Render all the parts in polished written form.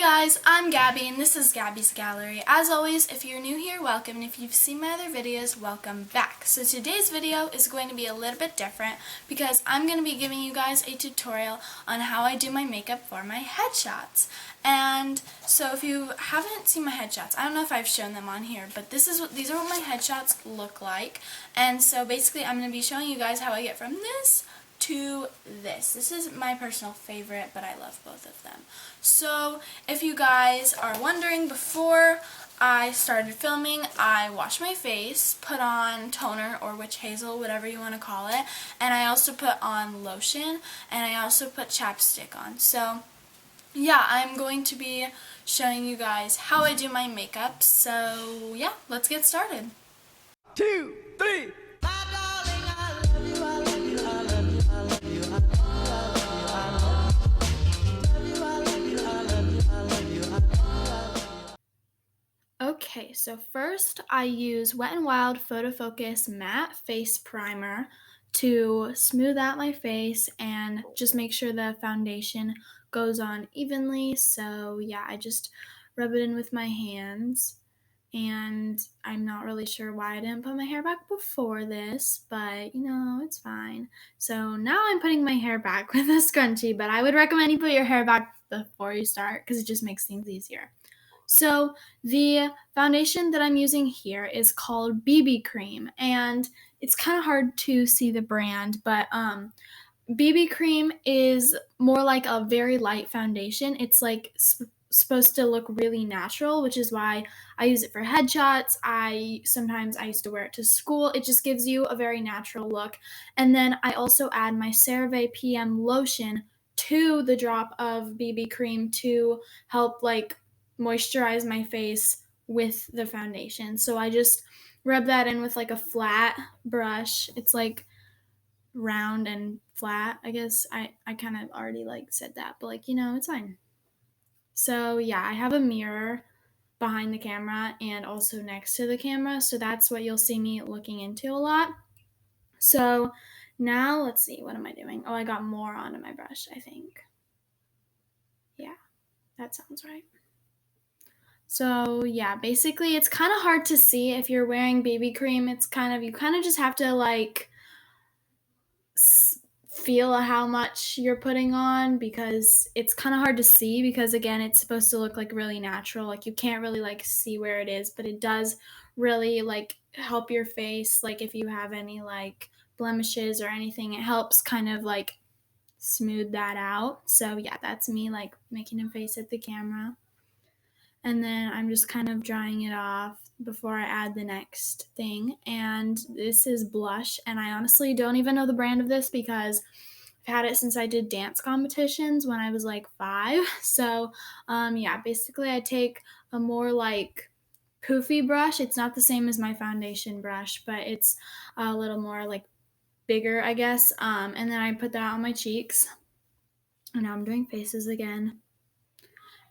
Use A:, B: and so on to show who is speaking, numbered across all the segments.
A: Guys, I'm Gabby and this is Gabby's Gallery. As always, if you're new here, welcome, and if you've seen my other videos, welcome back. So today's video is going to be a little bit different because I'm going to be giving you guys a tutorial on how I do my makeup for my headshots. And so if you haven't seen my headshots, I don't know if I've shown them on here, but these are what my headshots look like. And so basically I'm going to be showing you guys how I get from this to this. This is my personal favorite, but I love both of them. So if you guys are wondering, before I started filming, I washed my face, put on toner or witch hazel, whatever you want to call it, and I also put on lotion, and I also put chapstick on. So yeah, I'm going to be showing you guys how I do my makeup. So yeah, let's get started.
B: 2, 3.
A: Okay, so first I use Wet n Wild Photo Focus Matte Face Primer to smooth out my face and just make sure the foundation goes on evenly. So yeah, I just rub it in with my hands. And I'm not really sure why I didn't put my hair back before this, but you know, it's fine. So now I'm putting my hair back with a scrunchie, but I would recommend you put your hair back before you start because it just makes things easier. So the foundation that I'm using here is called BB Cream, and it's kind of hard to see the brand, but BB Cream is more like a very light foundation. It's like supposed to look really natural, which is why I use it for headshots. Sometimes I used to wear it to school. It just gives you a very natural look. And then I also add my CeraVe PM lotion to the drop of BB Cream to help like moisturize my face with the foundation. So I just rub that in with like a flat brush. It's like round and flat. I guess I kind of already like said that, but like, you know, it's fine. So yeah, I have a mirror behind the camera and also next to the camera, so that's what you'll see me looking into a lot. So now let's see, what am I doing? Oh, I got more onto my brush, I think. Yeah, that sounds right. So yeah, basically it's kind of hard to see if you're wearing BB cream. You kind of just have to like feel how much you're putting on because it's kind of hard to see because again, it's supposed to look like really natural. Like you can't really like see where it is, but it does really like help your face. Like if you have any like blemishes or anything, it helps kind of like smooth that out. So yeah, that's me like making a face at the camera. And then I'm just kind of drying it off before I add the next thing. And this is blush, and I honestly don't even know the brand of this because I've had it since I did dance competitions when I was like 5. So yeah, basically I take a more like poofy brush. It's not the same as my foundation brush, but it's a little more like bigger, I guess. And then I put that on my cheeks. And now I'm doing faces again.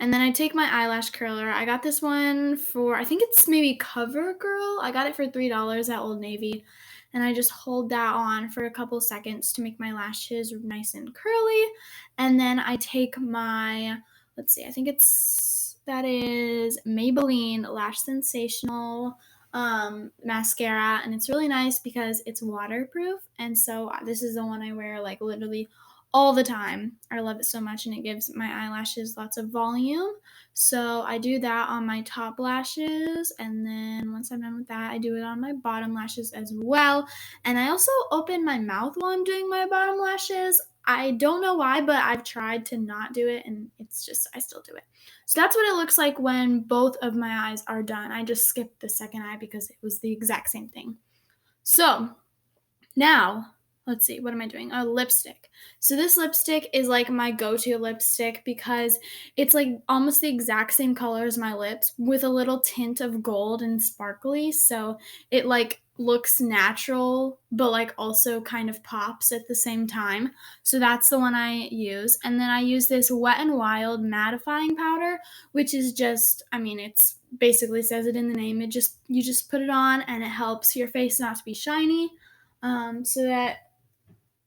A: And then I take my eyelash curler. I got this one for, I think it's maybe CoverGirl. I got it for $3 at Old Navy. And I just hold that on for a couple seconds to make my lashes nice and curly. And then I take my, let's see, that is Maybelline Lash Sensational mascara. And it's really nice because it's waterproof. And so this is the one I wear like literally all the time. I love it so much, and it gives my eyelashes lots of volume. So I do that on my top lashes, and then once I'm done with that, I do it on my bottom lashes as well. And I also open my mouth while I'm doing my bottom lashes. I don't know why, but I've tried to not do it, and it's just, I still do it. So that's what it looks like when both of my eyes are done. I just skipped the second eye because it was the exact same thing. So now, let's see, what am I doing? Oh, lipstick. So this lipstick is like my go-to lipstick because it's like almost the exact same color as my lips with a little tint of gold and sparkly. So it like looks natural, but like also kind of pops at the same time. So that's the one I use. And then I use this Wet n Wild mattifying powder, which is just, I mean, it's basically says it in the name. You just put it on and it helps your face not to be shiny. So that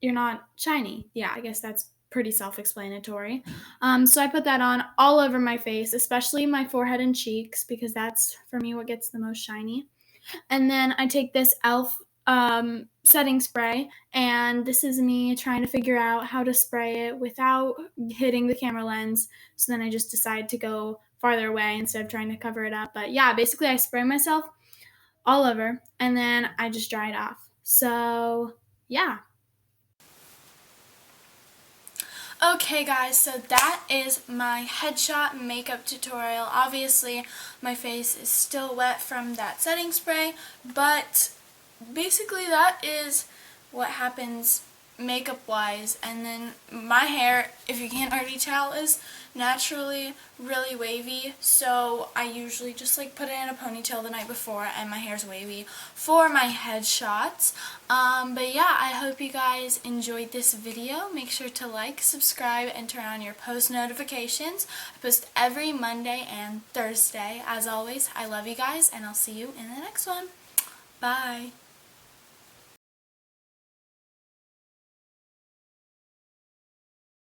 A: you're not shiny. Yeah, I guess that's pretty self-explanatory. So I put that on all over my face, especially my forehead and cheeks, because that's for me what gets the most shiny. And then I take this e.l.f. Setting spray, and this is me trying to figure out how to spray it without hitting the camera lens. So then I just decide to go farther away instead of trying to cover it up. But yeah, basically I spray myself all over, and then I just dry it off. So yeah. Okay guys, so that is my headshot makeup tutorial. Obviously, my face is still wet from that setting spray, but basically that is what happens makeup wise. And then my hair, if you can't already tell, is naturally really wavy, so I usually just like put it in a ponytail the night before and my hair's wavy for my headshots. But yeah, I hope you guys enjoyed this video. Make sure to like, subscribe, and turn on your post notifications. I post every Monday and Thursday. As always, I love you guys, and I'll see you in the next one. Bye.